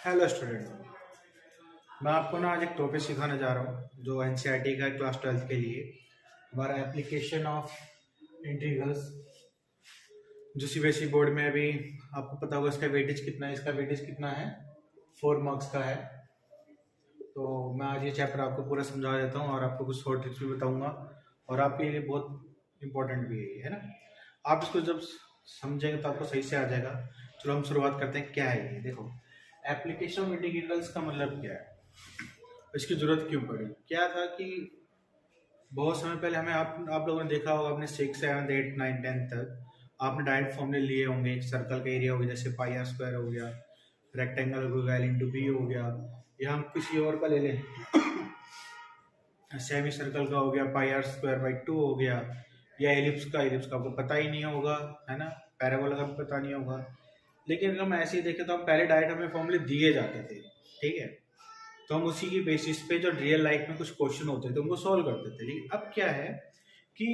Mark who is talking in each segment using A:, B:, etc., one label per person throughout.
A: Hello student. मैं आपको ना आज एक टॉपिक सिखाने जा रहा हूँ जो एनसीईआरटी का है क्लास 12th के लिए। हमारा एप्लीकेशन ऑफ इंटीग्रल्स जो सीबीएसई बोर्ड में अभी आपको पता होगा इसका वेटेज कितना है। इसका वेटेज कितना है, 4 मार्क्स का है। तो मैं आज ये चैप्टर आपको पूरा समझा देता हूँ और आपको कुछ शॉर्ट ट्रिक्स भी बताऊंगा और आपके लिए बहुत इंपॉर्टेंट भी है ये, है ना। आप इसको जब समझेंगे तो आपको सही से आ जाएगा। चलो हम शुरुआत करते हैं। क्या है ये, देखो एप्लीकेशन ऑफ इंटीग्रल्स का मतलब क्या है, इसकी जरूरत क्यों पड़ी। क्या था कि बहुत समय पहले हमें आप लोगों ने देखा होगा अपने 6, 7, 8, 9, 10 तक आपने डायरेक्ट फॉर्मूले लिए होंगे। सर्कल का एरिया हो गया जैसे पाई आर स्क्वायर हो गया, रेक्टेंगल हो गया इंटू बी हो गया, या हम किसी और का ले लें सेमी सर्कल का हो गया पाई आर स्क्वायर बाई 2 हो गया, या एलिप्स का आपको पता ही नहीं होगा, है ना। पैराबोला का भी पता नहीं होगा। लेकिन अगर हम ऐसे ही देखें तो हम पहले डायरेक्ट हमें फॉर्मूले दिए जाते थे, ठीक है। तो हम उसी की बेसिस पे जो रियल लाइफ में कुछ क्वेश्चन होते थे उनको सॉल्व करते थे। लेकिन अब क्या है कि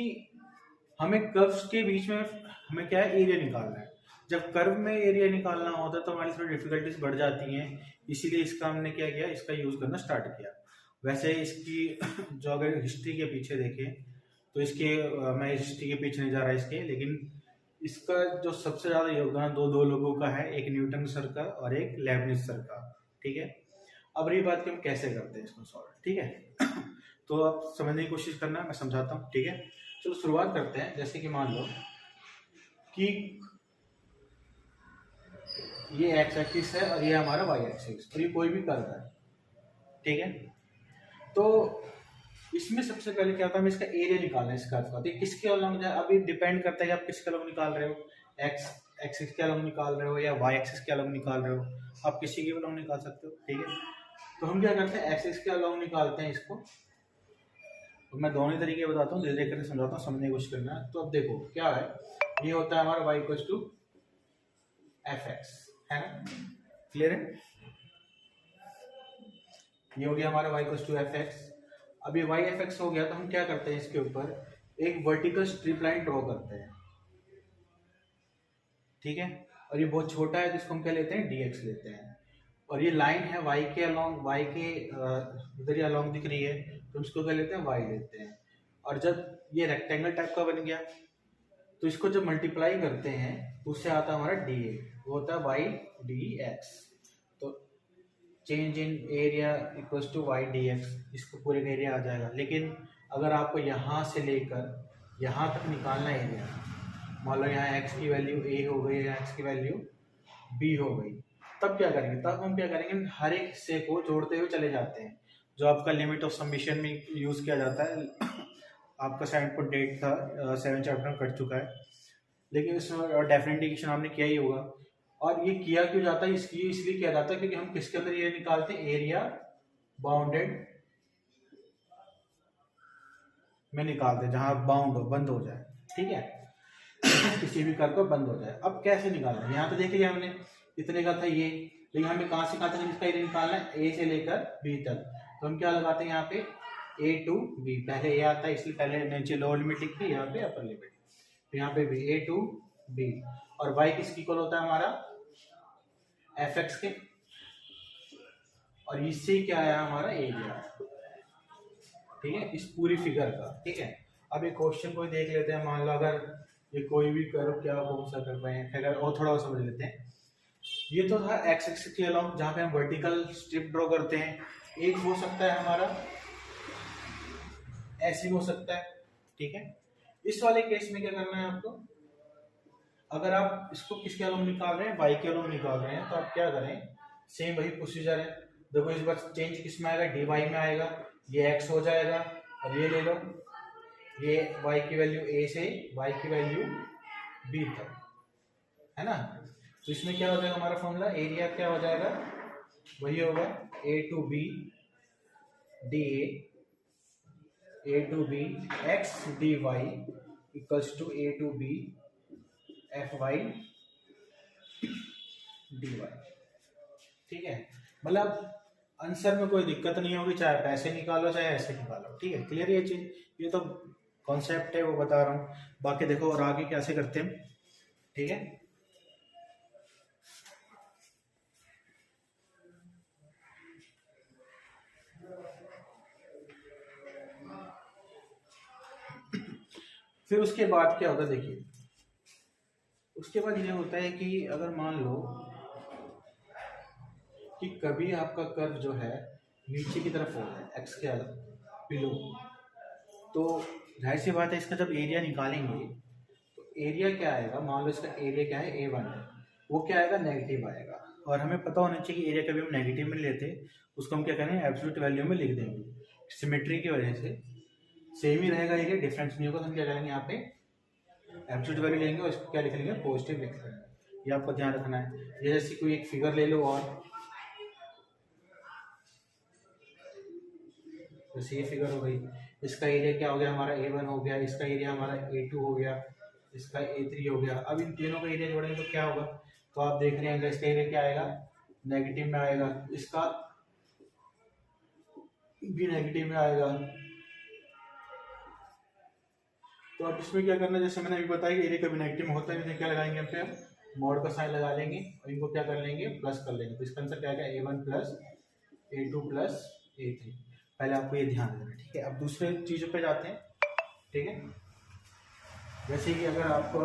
A: हमें कर्व्स के बीच में हमें क्या है, एरिया निकालना है। जब कर्व में एरिया निकालना होता है तो हमारी थोड़ी डिफिकल्टीज बढ़ जाती हैं। इसीलिए इसका हमने क्या किया, इसका यूज करना स्टार्ट किया। वैसे इसकी जो अगर हिस्ट्री के पीछे देखें तो इसके मैं हिस्ट्री के पीछे नहीं जा रहा इसके, लेकिन इसका जो सबसे ज्यादा योगदान दो लोगों का है, एक न्यूटन सर का और एक लेबनिज सर का, ठीक है। अब रही बात कि हम कैसे करते हैं इसको सॉल्व, ठीक है। तो आप समझने की कोशिश करना, मैं समझाता हूँ, ठीक है। चलो शुरुआत करते हैं। जैसे कि मान लो कि ये एक्स एक्सिस है और ये हमारा वाई एक्सिस, और ये कोई भी कर्व है, ठीक है। तो इसमें सबसे पहले क्या होता है, हमें इसका एरिया निकालना है इस कर्व का। तो किसके अलॉन्ग जाए, अभी डिपेंड करता है कि आप किसके अलॉन्ग निकाल रहे हो, एक्स एक्सिस के अलॉन्ग निकाल रहे हो या वाई एक्सिस के अलॉन्ग निकाल रहे हो। आप किसी के अलॉन्ग निकाल सकते हो, ठीक है। तो हम क्या करते हैं, एक्सिस के अलॉन्ग निकालते हैं इसको। तो मैं दोनों तरीके बताता हूँ, धीरे धीरे करके समझाता हूँ, समझने की कोशिश करना है। तो अब देखो क्या है, ये होता है हमारा y equals to f x, है ना, क्लियर है। ये हो गया हमारा y equals to f x. अब ये वाई एफ एक्स हो गया तो हम क्या करते हैं, इसके ऊपर एक वर्टिकल स्ट्रिप लाइन ड्रॉ करते हैं, ठीक है। और ये बहुत छोटा है तो इसको हम क्या लेते हैं, dx लेते हैं। और ये लाइन है y के अलोंग, y के इधर ये अलोंग दिख रही है तो इसको क्या लेते हैं, y लेते हैं। और जब ये रेक्टेंगल टाइप का बन गया तो इसको जब मल्टीप्लाई करते हैं तो उससे आता है हमारा dA, वो होता है y dx। तो change in area equals to y dx, इसको पूरे का एरिया आ जाएगा। लेकिन अगर आपको यहाँ से लेकर यहाँ तक निकालना एरिया, मान लो यहाँ x की वैल्यू a हो गई या x की वैल्यू b हो गई, तब क्या करेंगे, तब हम क्या करेंगे, हर एक हिस्से को जोड़ते हुए चले जाते हैं, जो आपका लिमिट ऑफ समिशन में यूज किया जाता है। आपका 7.8 था, 7 चैप्टर में कट चुका है, लेकिन इसमें डेफिनेट इंटीग्रेशन आपने किया ही होगा। और ये किया क्यों जाता है, इसलिए किया जाता है क्योंकि हम किसके अंदर ये निकालते हैं, एरिया बाउंडेड में निकालते हैं, जहां बाउंड हो, बंद हो जाए, ठीक है। किसी भी कर्व को बंद हो जाए। अब कैसे निकालना है, यहाँ तो देख लिया हमने, इतने का था ये, लेकिन हमें कहाँ से कहाँ तक इसका एरिया निकालना है, ए से लेकर बी तक। तो हम क्या लगाते हैं यहाँ पे, ए टू बी, पहले ए आता है इसलिए पहले नीचे लोअर लिमिट लिख दी, यहाँ पे अपर लिमिट। तो यहाँ पे भी ए टू बी, और वाई किसकी इक्वल होता है हमारा, एफ एक्स के, और इससे क्या आया हमारा एरिया, ठीक है, इस पूरी फिगर का, ठीक है। अब ये क्वेश्चन को देख लेते हैं। मान लो अगर ये कोई भी कर्व, क्या कौन सा कर पाए हैं, अगर और थोड़ा और समझ लेते हैं। ये तो था एक्स एक्सिस के अलाउंग जहां पे हम वर्टिकल स्ट्रिप ड्रॉ करते हैं। एक हो सकता है हमारा ऐसे हो सकता है, ठीक है। इस वाले केस में क्या करना है आपको, अगर आप इसको किसके अलाउंग निकाल रहे हैं, वाई के अलाउंग निकाल रहे हैं, तो आप क्या करें, सेम वही प्रोसीजर है। देखो इस बार चेंज किस में आएगा, डी वाई में आएगा, ये एक्स हो जाएगा, और ये ले लो, ये y की वैल्यू a से y की वैल्यू b तक, है ना। तो इसमें क्या हो जाएगा हमारा फॉर्मूला, एरिया क्या हो जाएगा, वही होगा a to b dA, a to b x dy equals to a to b fy dy, ठीक है। मतलब आंसर में कोई दिक्कत नहीं होगी, चाहे पैसे निकालो चाहे ऐसे निकालो, ठीक है। क्लियर ये चीज, ये तो कॉन्सेप्ट है वो बता रहा हूँ। बाकी देखो और आगे कैसे करते हैं, ठीक है। फिर उसके बाद क्या होता है देखिए, उसके बाद ये होता है कि अगर मान लो कि कभी आपका कर्व जो है नीचे की तरफ हो रहा है एक्स के बिलो, तो जाहिर सी बात है इसका जब एरिया निकालेंगे तो एरिया क्या आएगा, मान लो इसका एरिया क्या है A1 है, वो क्या आएगा नेगेटिव आएगा। और हमें पता होना चाहिए कि एरिया कभी हम नेगेटिव में लेते उसको हम क्या करेंगे एब्सोल्यूट वैल्यू में लिख देंगे, सिमेट्री की वजह से सेम ही रहेगा एरिया, डिफरेंस नहीं होगा, तो हम क्या करेंगे यहाँ पे एब्सोल्यूट वैल्यू लेंगे और इसको क्या लिख लेंगे पॉजिटिव लिख लेंगे। ये आपको ध्यान रखना है। ये जैसे कोई एक फिगर ले लो, और जैसे ये फिगर हो गई, इसका एरिया क्या हो गया हमारा A1 हो गया, इसका एरिया हमारा A2 हो गया, इसका A3 हो गया। अब इन तीनों का एरिया जोड़ेंगे तो क्या होगा, तो आप देख रहे हैं इसका एरिया क्या आएगा नेगेटिव में आएगा, इसका भी नेगेटिव में आएगा। तो अब इसमें क्या करना है, जैसे मैंने अभी बताया कि एरिया कभी नेगेटिव में होता है, क्या लगाएंगे हम पे मॉड का साइन लगा लेंगे और इनको क्या कर लेंगे प्लस कर लेंगे। तो इसका आंसर क्या आएगा A1 plus A2 plus A3। पहले आपको ये ध्यान देना, ठीक है। अब दूसरे चीज़ों पे जाते हैं, ठीक है। जैसे कि अगर आपको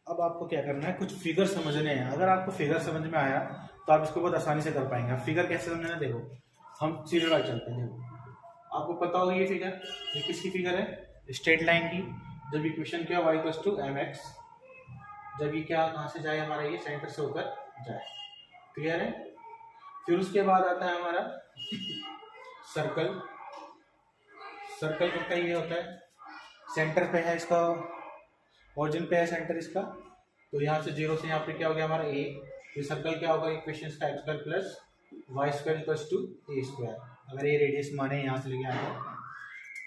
A: अब आपको क्या करना है, कुछ फिगर समझने हैं। अगर आपको फिगर समझ में आया तो आप इसको बहुत आसानी से कर पाएंगे। आप फिगर कैसे समझना, देखो हम सीधे बात चलते हैं। देखो आपको पता होगा ये फिगर, ये किसकी फिगर है, स्ट्रेट लाइन की। जब इक्वेशन क्या y इक्वल्स टू mx, जब ये क्या कहाँ से जाए हमारा, ये सेंटर से होकर जाए, क्लियर है। फिर उसके बाद आता है हमारा सर्कल। सर्कल का ये होता है सेंटर पे है, इसका ओरिजिन पे है सेंटर इसका, तो यहाँ से जीरो से यहाँ पे क्या हो गया हमारा a। ये सर्कल क्या होगा, इक्वेशन का x square plus y square equals to a square, अगर ये रेडियस माने यहाँ से लेके आए।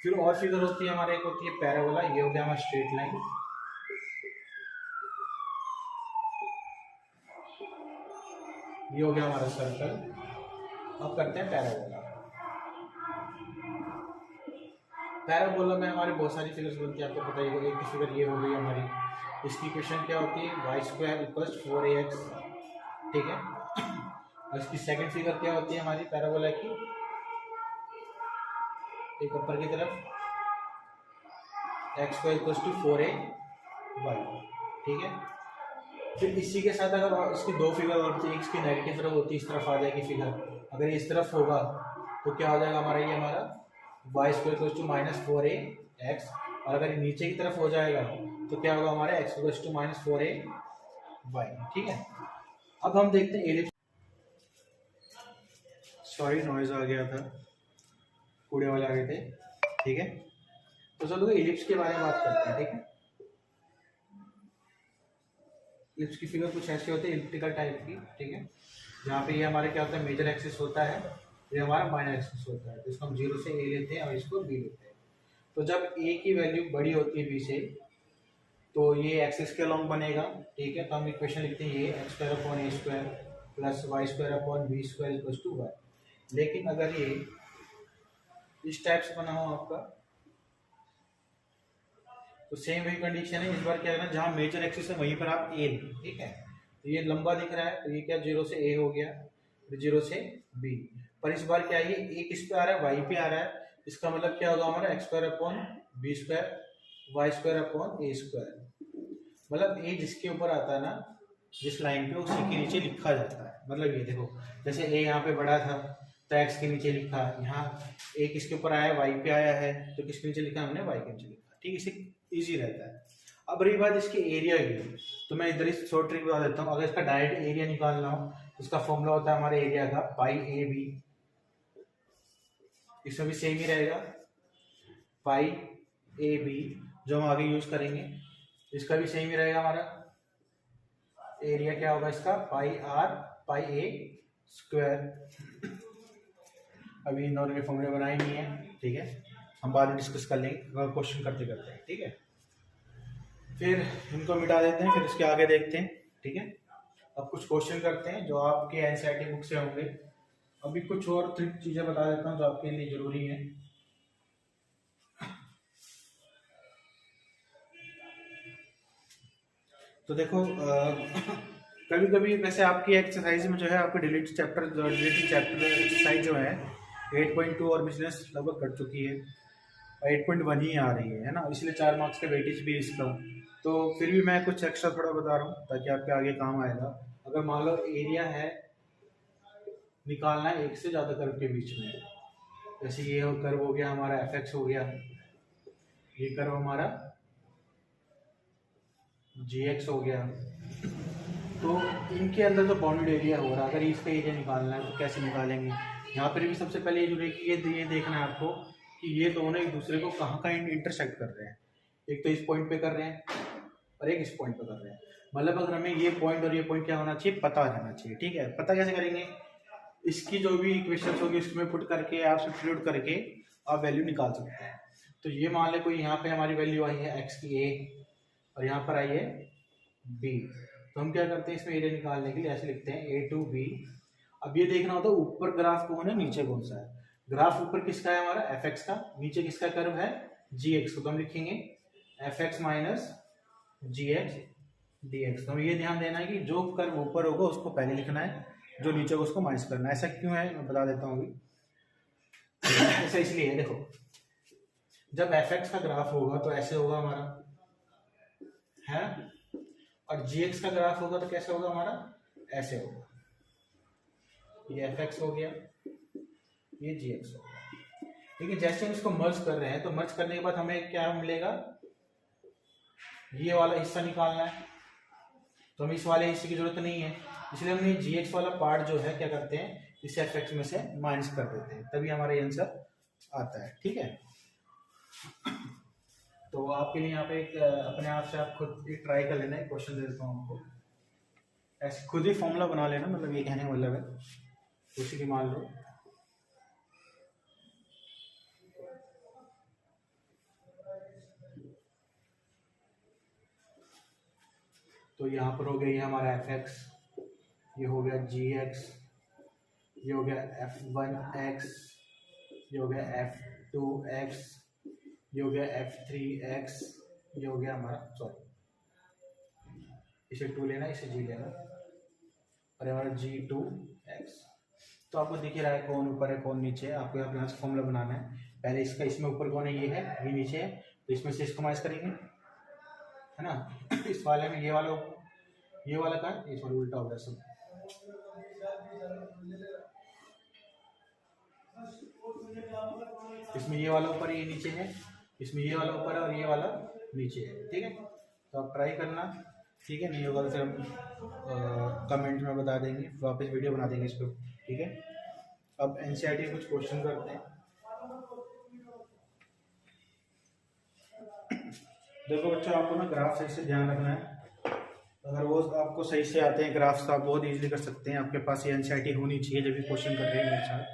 A: फिर और फिगर होती है हमारे, एक होती है पैराबोला, ये हो गया हमारा स्ट्रेट लाइन। ये हो गया हमारा सर्कल। अब करते हैं पैराबोला। पैराबोला में हमारे बहुत सारी फिगर्स बनती है, आपको पता ही होगा। एक फिगर ये हो गई हमारी, इसकी इक्वेशन क्या होती है वाई स्क्वायर इक्वल्स 4ax, ठीक है। और इसकी सेकंड फिगर क्या होती है हमारी पैराबोला की, एक ऊपर की तरफ x square equals to 4ay, ठीक है। फिर इसी के साथ अगर इसकी दो फिगर होती है, इसकी नेगेटिव तरफ होती है, इस तरफ आ जाएगी फिगर, अगर इस तरफ होगा तो क्या हो जाएगा हमारा, ये हमारा Y square equals to -4ax, और अगर नीचे की तरफ हो जाएगा तो क्या होगा हमारा x इक्वल्स टू -4ay, ठीक है। अब हम देखते हैं एलिप्स। सॉरी नॉइज आ गया था, कूड़े वाले आ गए थे, ठीक है। तो चलो एलिप्स के बारे में बात करते हैं, ठीक है। एलिप्स की फिगर कुछ ऐसे होते हैं इलिप्टिकल टाइप की, ठीक है। जहाँ पे ये हमारे क्या होता है मेजर एक्सिस होता है, ये हमारा माइनर एक्सिस होता है, तो इसको हम 0 से a लेते हैं और इसको b लेते हैं। तो जब a की वैल्यू बड़ी होती है b से, तो ये एक्सिस के अलॉन्ग बनेगा, ठीक है। तो हम इक्वेशन लिखते हैं ये x square upon a square plus y square upon b square equals to y। लेकिन अगर ये इस टाइप से बना हो आपका, तो सेम वही कंडीशन है। इस बार क्या करना, जहाँ मेजर एक्सिस है वहीं पर आप a, ठीक है। तो ये लंबा दिख रहा है, तो ये क्या 0 से a हो गया, फिर 0 से b। पर इस बार क्या है, ये किस पे आ रहा है, y पे आ रहा है। इसका मतलब क्या होगा हमारा x square upon b square y square upon a square. मतलब a जिसके ऊपर आता है ना, जिस लाइन पे, उसी के नीचे लिखा जाता है। मतलब ये देखो, जैसे a यहाँ पे बड़ा था तो x के नीचे लिखा, यहाँ a किसके ऊपर आया y पे आया है, तो किसके नीचे लिखा हमने y के नीचे लिखा, ठीक। इसे इजी रहता है। अब रही बात इसकी एरिया की, तो मैं इधर ही शॉर्ट ट्रिक बता देता हूँ। अगर इसका डायरेक्ट एरिया निकालना हो तो इसका फॉर्मूला होता है हमारे एरिया का पाई ए बी, इसमें भी सेम ही रहेगा पाई ए बी, जो हम आगे यूज करेंगे। इसका भी सेम ही रहेगा हमारा एरिया, क्या होगा इसका पाई आर पाई ए स्क्वायर। अभी इन दोनों के फॉर्मूले बनाए नहीं है, ठीक है, हम बाद में डिस्कस कर लेंगे क्वेश्चन करते करते, ठीक है। फिर इनको मिटा देते हैं, फिर इसके आगे देखते हैं, ठीक है। अब कुछ क्वेश्चन करते हैं जो आपके एनसीईआरटी बुक से होंगे। अभी कुछ और चीजें बता देता हूँ जो आपके लिए जरूरी है। तो देखो कभी कभी वैसे आपकी एक्सरसाइज में जो है आपके डिलीटेड चैप्टर एक्सरसाइज जो है 8.2 और बिजनेस लगभग कट चुकी है, 8.1 ही आ रही है ना, इसलिए 4 मार्क्स का वेटेज भी इसका। तो फिर भी मैं कुछ एक्स्ट्रा थोड़ा बता रहा हूँ ताकि आपके आगे काम आएगा। अगर मान लो एरिया है निकालना है एक से ज़्यादा कर्व के बीच में, जैसे ये कर्व हो गया हमारा एफ हो गया, ये कर्व हमारा जी हो गया, तो इनके अंदर जो बाउंडेड एरिया हो रहा है, अगर इसका एरिया निकालना है तो कैसे निकालेंगे। यहाँ पर भी सबसे पहले ये देखना है आपको कि ये दोनों एक दूसरे को कहाँ इंटरसेक्ट कर रहे हैं। एक तो इस पॉइंट पे कर रहे हैं और एक इस पॉइंट पे कर रहे हैं, मतलब अगर हमें ये पॉइंट और ये पॉइंट क्या होना चाहिए, पता रहना चाहिए। ठीक है, पता कैसे करेंगे, इसकी जो भी इक्वेशन होगी उसमें पुट करके आप सब्स्टिट्यूट करके आप वैल्यू निकाल सकते हैं। तो ये मान ले कोई यहाँ पे हमारी वैल्यू आई है एक्स की ए और यहाँ पर आई है बी, तो हम क्या करते हैं इसमें एरिया निकालने के लिए ऐसे लिखते हैं ए टू बी। अब ये देखना होता है ऊपर ग्राफ कौन है नीचे कौन सा है। ग्राफ ऊपर किसका है हमारा एफ एक्स का, नीचे किसका कर्व है जी एक्स, तो हम लिखेंगे एफ एक्स माइनस जी एक्स डी एक्स। तो हमें ये ध्यान देना है कि जो कर्व ऊपर होगा उसको पहले लिखना है, जो नीचे होगा उसको माइनस करना है। ऐसा क्यों है मैं बता देता हूँ अभी। ऐसा इसलिए है, देखो जब एफ एक्स का ग्राफ होगा तो ऐसे होगा हमारा है, और जी एक्स का ग्राफ होगा तो कैसे होगा हमारा, ऐसे होगा। ये एफ एक्स हो गया, ये जी एक्स हो गया। लेकिन जैसे हम इसको मर्ज कर रहे हैं तो मर्ज करने के बाद हमें क्या मिलेगा, ये वाला हिस्सा निकालना है, तो हमें इस वाले हिस्से की जरूरत नहीं है, इसलिए हमने जी एक्स वाला पार्ट जो है क्या करते हैं इस एफ एक्स में से माइनस कर देते हैं, तभी हमारा आंसर आता है। ठीक है, तो आपके लिए यहाँ पे एक अपने आप से आप खुद एक ट्राई कर लेना, एक क्वेश्चन दे देता हूँ आपको, ऐसे खुद ही फॉर्मूला बना लेना, मतलब ये कहने का मतलब है उसी की मान लो। तो यहाँ पर हो गया ये हमारा एफ एक्स, ये हो गया जी एक्स, ये हो गया एफ वन एक्स, ये हो गया एफ टू एक्स, ये हो गया एफ थ्री एक्स, ये हो गया हमारा सॉरी इसे 2 लेना इसे जी लेना, और हमारा जी टू एक्स। तो आपको दिख रहा है कौन ऊपर है कौन नीचे है, आपको यहाँ से फॉर्मूला बनाना है। पहले इसका इसमें ऊपर कौन है, ये है, ये नीचे है, तो इसमें से इसको माइनस करेंगे है ना। इस वाले में ये वाला का इस वाला उल्टा हो गया सब। इसमें ये वाला ऊपर ये नीचे है, इसमें ये वाला ऊपर है और ये वाला नीचे है। ठीक है, तो आप ट्राई करना, ठीक है, नहीं होगा तो फिर हम कमेंट में बता देंगे, वापस वीडियो बना देंगे इसको। ठीक है, अब एनसीईआरटी कुछ क्वेश्चन करते हैं। देखो बच्चों, आपको ना ग्राफ सही से ध्यान रखना है, अगर वो आपको सही से आते हैं ग्राफ्स तो आप बहुत इजीली कर सकते हैं। आपके पास ये एनसीईआरटी होनी चाहिए जब भी क्वेश्चन कर रहे हैं मेरे साथ,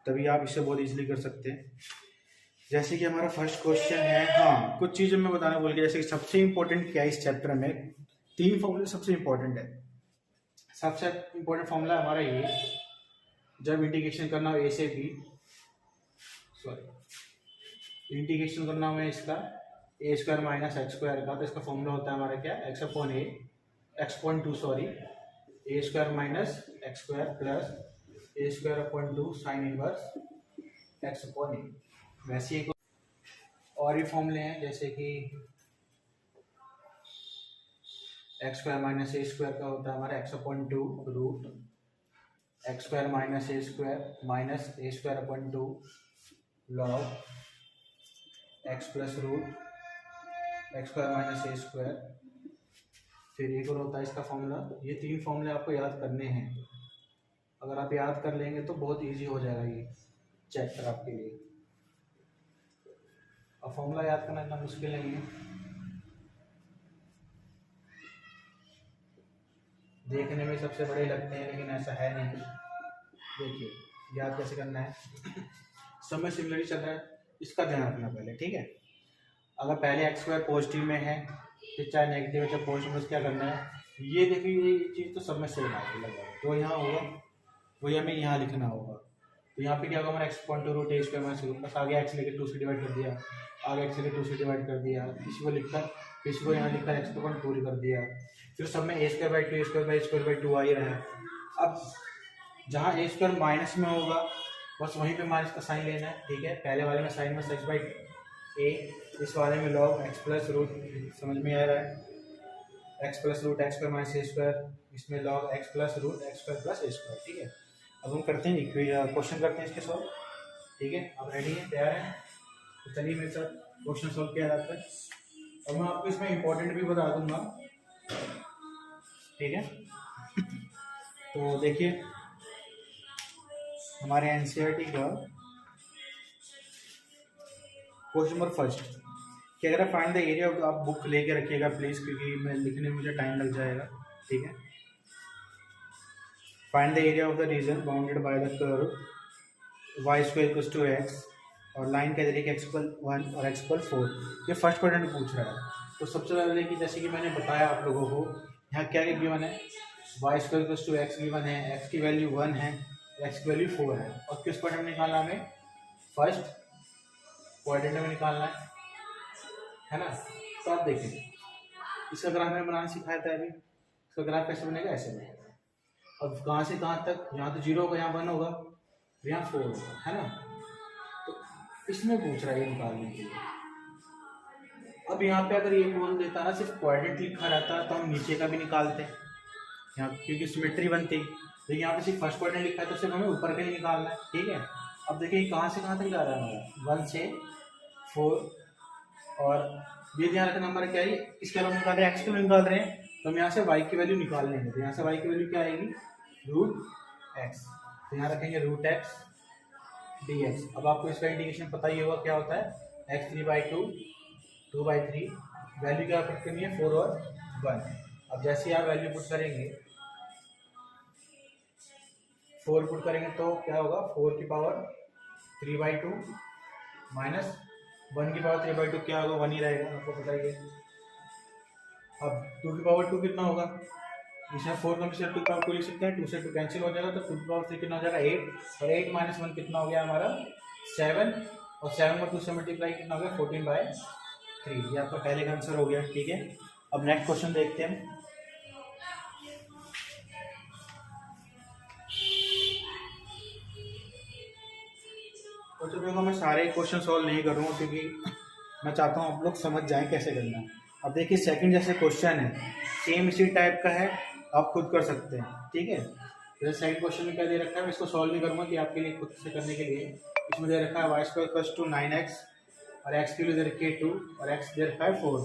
A: तभी आप इसे बहुत इजीली कर सकते हैं। जैसे कि हमारा फर्स्ट क्वेश्चन है, हाँ कुछ चीज़ें मैं बताना भूल गया, जैसे कि सबसे इंपॉर्टेंट क्या है इस चैप्टर में, 3 फॉर्मूले सबसे इंपॉर्टेंट है। सबसे इंपॉर्टेंट फॉर्मूला हमारा ये, जब इंटीग्रेशन करना हो ए से बी, सॉरी इंटीग्रेशन करना हो इसका A square minus x square का, तो इसका फॉर्मूला होता है हमारा क्या, X upon A, X point two sorry, A square minus x square plus A square upon 2 sine inverse X upon A. वैसे ही और भी फॉर्मूले हैं, जैसे कि X square minus A square का होता है हमारा X upon 2 root X square minus A square minus A square upon 2 log X plus root X square minus A square. फिर एक और होता है इसका फॉर्मूला। ये 3 फॉर्मूले आपको याद करने हैं, अगर आप याद कर लेंगे तो बहुत इजी हो जाएगा ये चैप्टर आपके लिए। अब फॉर्मूला याद करना इतना मुश्किल नहीं है, देखने में सबसे बड़े लगते हैं लेकिन ऐसा है नहीं। देखिए याद कैसे करना है, समय सिमिलर चल रहा है, इसका ध्यान रखना पहले। ठीक है, अगर पहले एक्स स्क्वायर पॉजिटिव में है, फिर चाहे नेगेटिव है चाहे पॉजिटिव में, क्या करना है, ये देखिए ये चीज़ तो सब में सेम आएगी लगा, तो यहाँ होगा वही हमें यहाँ लिखना होगा। तो यहाँ पे क्या होगा हमारा x point to root a square minus बस आगे एक्स लेके 2 से डिवाइड कर दिया, आगे एक्स लेके 2 से डिवाइड कर दिया, इसी को लिखकर इसी को यहाँ लिखकर एक्स पॉइंट 2 कर दिया, फिर सब में A square by 2 square by square by 2 आ ही रहा है। अब जहाँ ए स्क्वायर माइनस में होगा बस वहीं पे माइनस का साइन लेना है, ठीक है। पहले वाले में साइन में एक्स बाई ए, इस वाले में लॉग एक्स प्लस रूट, समझ में आ रहा है, X plus root X square minus A square, इसमें log X plus root X square plus ए स्क्वायर, ठीक है। अब हम करते हैं क्वेश्चन करते हैं इसके सॉल्व, ठीक है। अब रेडी है, तैयार है, तो चलिए मेरे साथ क्वेश्चन सॉल्व किया जाता है। और मैं आपको इसमें इम्पोर्टेंट भी बता दूंगा, ठीक है। तो देखिए हमारे एनसीईआरटी का क्वेश्चन नंबर फर्स्ट, कि अगर फाइंड द एरिया, आप बुक लेके रखिएगा प्लीज़, क्योंकि मैं लिखने में मुझे टाइम लग जाएगा, ठीक है। Find the area of the region bounded by the curve y square equals to x, और लाइन कह रही है कि एक्स इक्वल 1 और एक्स इक्वल 4। ये फर्स्ट क्वाड्रेंट पूछ रहा है। तो सबसे पहले कि जैसे कि मैंने बताया आप लोगों को, यहाँ क्या गिवन है, y square equals to x given है, एक्स की वैल्यू 1 है, एक्स की वैल्यू 4 है, और किस क्वाड्रेंट में निकालना हमें, फर्स्ट क्वाड्रेंट में निकालना है ना। तो आप देखें, इसका ग्राफ मैंने बनाना सिखाया था अभी, इसका ग्राफ कैसे बनेगा, ऐसे बनेगा। अब कहाँ से कहाँ तक, यहाँ तो 0 होगा, यहाँ 1 होगा, यहाँ 4 होगा, है ना। तो इसमें पूछ रहा है निकालने के लिए। अब यहाँ पे अगर ये बोल देता ना, सिर्फ क्वाड्रेंट लिखा रहता तो हम नीचे का भी निकालते हैं यहाँ, क्योंकि सिमेट्री बनती। लेकिन यहाँ पे सिर्फ फर्स्ट क्वाड्रेंट लिखा है तो सिर्फ हमें ऊपर का ही निकालना है, ठीक है। अब देखिए कहाँ से कहाँ तक जा रहा है हमारा, 1 से 4, और ये ध्यान रखना हमारा क्या है, इसके अलावा निकाल रहे हैं, एक्स के निकाल रहे हैं, तो हम यहाँ से वाई की वैल्यू निकाल लेंगे। तो यहाँ से वाई की वैल्यू क्या आएगी, रूट एक्स, तो यहाँ रखेंगे रूट एक्स डी एक्स। अब आपको इसका इंडिकेशन पता ही होगा क्या होता है, एक्स 3/2, 2/3, वैल्यू क्या पुट करनी है, 4 और 1। अब जैसे आप वैल्यू पुट करेंगे, 4 पुट करेंगे तो क्या होगा, 4 की पावर 3/2 माइनस 1 की पावर 3/2 क्या होगा, 1 ही रहेगा, आपको पता ही है। अब 2 की पावर 2 कितना होगा, इसमें 4 का 2 की पावर 2 लिख सकते हैं, 2 से 2 कैंसिल हो जाएगा, तो 2 की पावर 3 कितना हो जाएगा, 8, और 8 माइनस 1 कितना हो गया हमारा, 7, और 7 को 2 से मल्टीप्लाई कितना हो गया, 14/3। ये आपका पहले का आंसर हो गया, ठीक है। अब नेक्स्ट क्वेश्चन देखते हैं। तो देखो मैं सारे क्वेश्चन सॉल्व नहीं करूँगा, क्योंकि मैं चाहता हूँ आप लोग समझ जाएं कैसे करना है। अब देखिए सेकंड जैसे क्वेश्चन है, सेम इसी टाइप का है, आप खुद कर सकते हैं, ठीक है। जैसे सेकंड क्वेश्चन में क्या दे रखा है, मैं इसको सॉल्व नहीं करूँगा कि आपके लिए खुद से करने के लिए। इसमें दे रखा है वाई स्क्वायर प्लस 2 9x, और एक्स के लिए दे रखी है 2, और एक्स दे रखा है 4।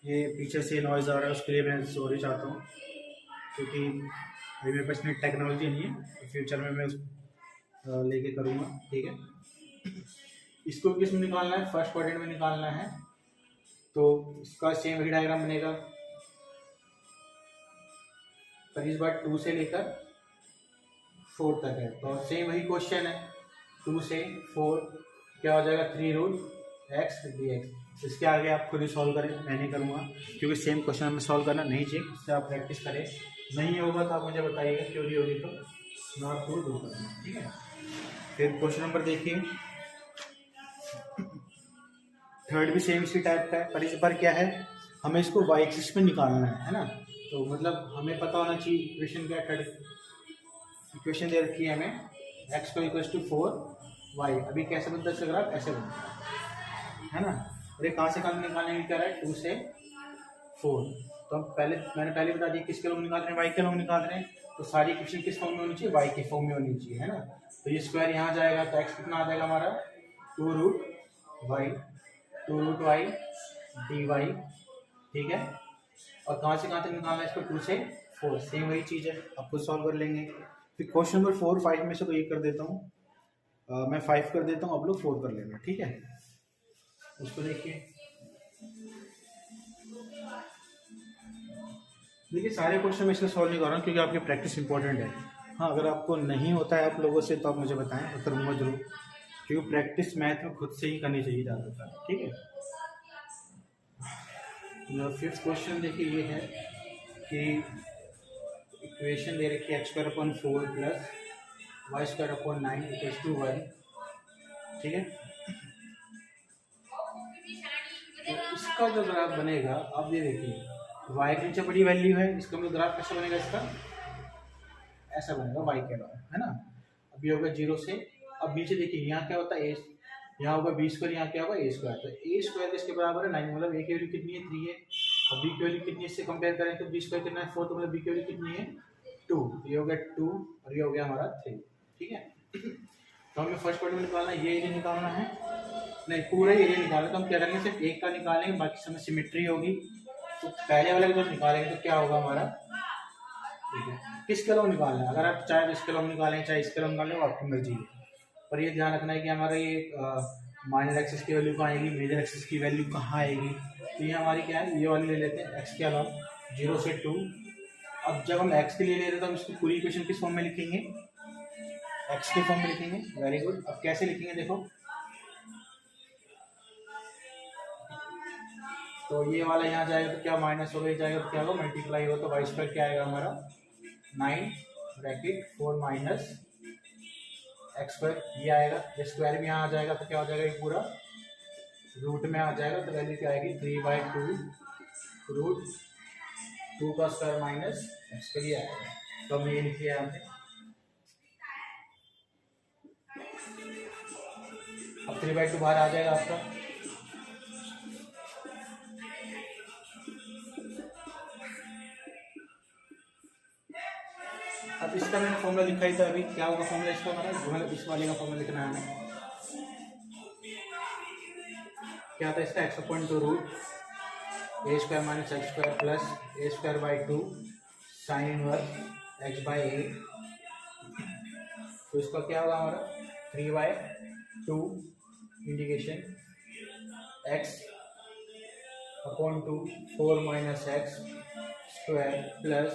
A: ये पीछे से नॉइज़ आ रहा है, उसके लिए मैं सॉरी चाहता हूँ, क्योंकि अभी मेरे पास इतनी टेक्नोलॉजी नहीं है, तो फ्यूचर में मैं लेके करूँगा, ठीक है। इसको किस में निकालना है, फर्स्ट क्वाड्रेंट में निकालना है, तो इसका सेम ही डायग्राम बनेगा। पर इस बार 2 से लेकर 4 तक है, तो सेम वही क्वेश्चन है, 2 से 4 क्या हो जाएगा, 3√x dx। इसके आगे आप खुद ही सॉल्व करें, मैं नहीं करूँगा, क्योंकि सेम क्वेश्चन हमें सॉल्व करना नहीं चाहिए, इससे आप प्रैक्टिस करें। नहीं होगा तो आप मुझे बताइएगा, क्यों नहीं होगी तो मैं आपको दूर करूँगा, ठीक है। फिर क्वेश्चन नंबर देखिए, थर्ड भी सेम इसी टाइप का है, पर इस बार क्या है, हमें इसको वाई एक्सिस पे निकालना है ना। तो मतलब हमें पता होना चाहिए इक्वेशन क्या है। थर्ड इक्वेशन दे रखी है हमें, x को इक्वल्स टू 4y। अभी कैसे बनता है इसका ग्राफ, ऐसे बनता है ना। और ये कहाँ से कहाँ निकालने की कह रहा है, 2 से 4। तो हम मैंने पहले बता दिया किसके लोग निकाल रहे हैं, y के लोग निकाल रहे हैं, तो सारी इक्वेशन किस फॉर्म में होनी चाहिए, y के फॉर्म में होनी चाहिए, है ना। तो ये स्क्वायर यहाँ जाएगा, तो x कितना आ जाएगा हमारा, 2√y dy, ठीक है। और कहाँ से कहाँ तक निकालना है इसको, 2 से 4, सेम वही चीज़ है, आप खुद सॉल्व कर लेंगे। फिर क्वेश्चन नंबर 4 5 में से कोई एक कर देता हूँ, मैं 5 कर देता हूँ, आप लोग 4 कर लेना, ठीक है। उसको देखिए, सारे क्वेश्चन मैं इसलिए सॉल्व नहीं कर रहा हूँ क्योंकि आपकी प्रैक्टिस इंपॉर्टेंट है। हाँ, अगर आपको नहीं होता है आप लोगों से तो आप मुझे बताएं, मैं करूँगा जरूर, क्योंकि प्रैक्टिस मैथ में खुद से ही करनी चाहिए ज़्यादातर, ठीक है। फिफ्थ क्वेश्चन देखिए, ये है कि इक्वेशन दे रखी है x² प्लस y² 9 = 1, ठीक है। तो इसका जो ग्राफ बनेगा, आप ये देखिए, y के नीचे बड़ी वैल्यू है, इसका मतलब ग्राफ कैसे बनेगा, इसका ऐसा बनेगा y के अलावा, है ना। अब ये होगा 0 से, अब नीचे देखिए यहाँ क्या होता है ए, यहाँ होगा बी स्क्वायर, यहाँ क्या होगा ए स्क्वायर, तो ए स्क्वायर इसके बराबर है 9, मतलब ए की वैल्यू कितनी है 3 है, और बी की वैल्यू कितनी है इससे कंपेयर करें तो बी स्क्वायर कितना है 4, तो मतलब बी की वैल्यू कितनी है 2, ये हो गया 2 और ये हो गया हमारा 3, ठीक है। तो हमें फर्स्ट क्वाड्रेंट में निकालना है, ये एरिया निकालना है, नहीं पूरा एरिया निकालना, तो हम क्या करेंगे सिर्फ एक का निकालेंगे, बाकी समय सिमेट्री होगी, तो पहले वाले को जब निकालेंगे तो क्या होगा हमारा, ठीक है। किस कलम निकालना है, अगर आप चाहे इस कलम निकालें चाहे इस कलम निकालें वो आपकी मर्जी है, पर ये ध्यान रखना है कि हमारा ये माइनर एक्सिस की वैल्यू कहाँ आएगी, मेजर एक्सिस की वैल्यू कहाँ आएगी, तो ये हमारी क्या है, ये वाली ले लेते हैं एक्स के अलावा 0 से 2। अब जब हम एक्स के लिए ले रहे हैं तो हम इसकी पूरी इक्वेशन किस फॉर्म में लिखेंगे, एक्स के फॉर्म में लिखेंगे, वेरी गुड। अब कैसे लिखेंगे देखो, तो ये वाला यहाँ जाएगा तो क्या माइनस होगा, ये जाएगा तो क्या होगा मल्टीप्लाई होगा, तो वाई स्क्वायर क्या आएगा हमारा 9 ब्रैकेट 4 माइनस एक्स स्क्वायर, ये आएगा, ये स्क्वायर भी यहाँ आ जाएगा तो क्या हो जाएगा, ये पूरा रूट में आ जाएगा, तो वैल्यू क्या आएगी 3/2 रूट 2 का स्क्वायर माइनस एक्स स्क्वायर, ये आएगा। तो हमने ये लिख लिया हमने। अब 3/2 बाहर आ जाएगा आपका, अब इसका मैंने फॉर्मूला लिखा ही था अभी, क्या होगा फॉर्मूला इसका हमारा, मतलब इस वाले का फॉर्मूला लिखना है हमें, क्या था इसका x/2 root a square minus x square plus A square by 2 sine inverse x/a, तो इसका क्या होगा हमारा 3/2 integration x/2 4 minus x square plus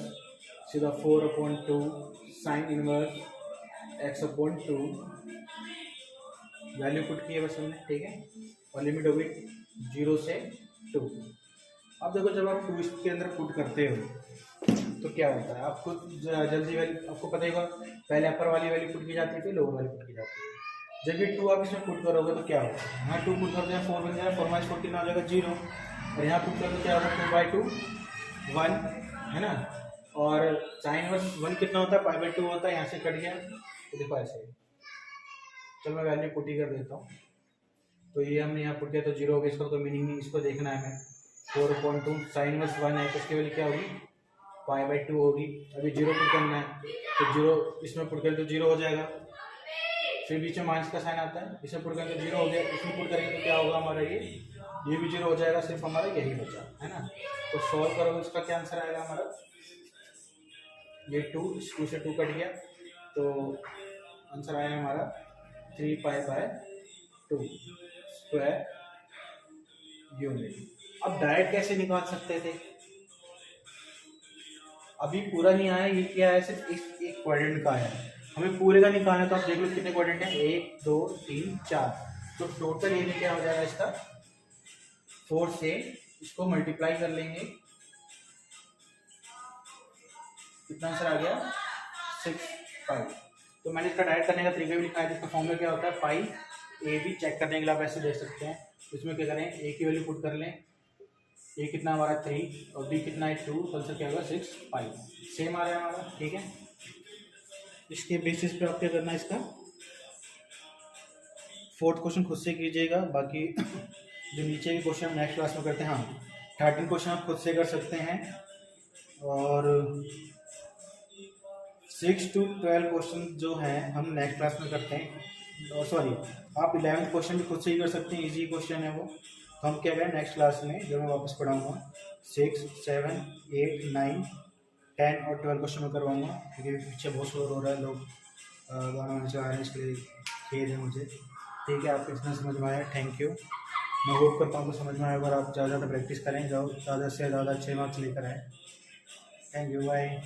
A: सीधा 4/2 sine inverse x/2, value put की है बस हमने, ठीक है, और लिमिट होगी 0 से 2। अब देखो जब आप 2 इसके अंदर पुट करते हो तो क्या होता है, आप खुद जल्दी वैल्यू आपको पता होगा, पहले अपर वाली वैल्यू पुट की जाती है फिर लोअर वाली पुट की जाती है। जब ये 2 आप इसमें पुट करोगे तो क्या होगा, यहाँ 2 पुट करते हैं 4 बन जाएगा, 4 माइनस 4 कितना हो जाएगा 0, और यहाँ पुट करोगे तो क्या होगा 2/2 1 है ना, और साइन इनवर्स 1 कितना होता है π/2 होता है, यहाँ से कट गया, तो देखो ऐसे, चलो मैं वैल्यू पुट ही कर देता हूँ, तो ये हमने यहाँ पुट किया तो 0 हो गया, इसका तो मीनिंग नहीं, इसको देखना है हमें 4/2 साइन इनवर्स 1 है तो इसकी वैल्यू क्या होगी π/2 होगी, अभी 0 पुट करना है तो 0 इसमें पुट करें तो 0 हो जाएगा, फिर बीच में माइनस का साइन आता है, इसमें पुट करें तो 0 हो गया, इसमें पुट करेंगे तो क्या होगा हमारा ये भी 0 हो जाएगा, सिर्फ हमारा यही बचा है ना। तो सॉल्व करोगे इसका क्या आंसर आएगा हमारा, ये 2 से 2 कट गया, तो आंसर आया हमारा 3π/2 स्क्वायर यूनिट। अब डायरेक्ट कैसे निकाल सकते थे, अभी पूरा नहीं आया, ये क्या है सिर्फ एक क्वाड्रेंट का है, हमें पूरे का निकालना है, तो आप देख लो कितने क्वाड्रेंट हैं 1 2 3 4, तो टोटल एरिया क्या हो जाएगा इसका 4 से इसको मल्टीप्लाई कर लेंगे, कितना आंसर आ गया 6π। तो मैंने इसका डायरेक्ट करने का तरीका भी लिखा है, जिसका फॉर्मूला क्या होता है पाई, ए भी चेक करने के लिए आप ऐसे देख सकते हैं, इसमें क्या करें ए की वैल्यू पुट कर लें, ए कितना हमारा 3 और बी कितना है 2, तो आंसर क्या होगा 6π, सेम आ रहा है हमारा, ठीक है। इसके बेसिस पे आप क्या करना है, इसका 4th क्वेश्चन खुद से कीजिएगा, बाकी जो नीचे के क्वेश्चन हम नेक्स्ट क्लास में करते हैं, हाँ 13 क्वेश्चन आप खुद से कर सकते हैं, और 6 to 12 क्वेश्चन जो हैं हम नेक्स्ट क्लास में करते हैं, और सॉरी आप 11th क्वेश्चन भी खुद से ही कर सकते हैं, इजी क्वेश्चन है वो, तो हम क्या करें नेक्स्ट क्लास में जो मैं वापस पढ़ाऊँगा 6 7 8 9 10 और 12 क्वेश्चन में करवाऊँगा, क्योंकि पीछे बहुत शोर हो रहा है, लोग गाना वाना चला रहे हैं, इसके लिए खेद है मुझे, ठीक है। आपको इतना समझ में आया, थैंक यू, मैं होप करता हूँ कि समझ में आया, अगर आप ज़्यादा प्रैक्टिस करें, ज़्यादा से ज़्यादा अच्छे मार्क्स लेकर आए, थैंक यू, बाय।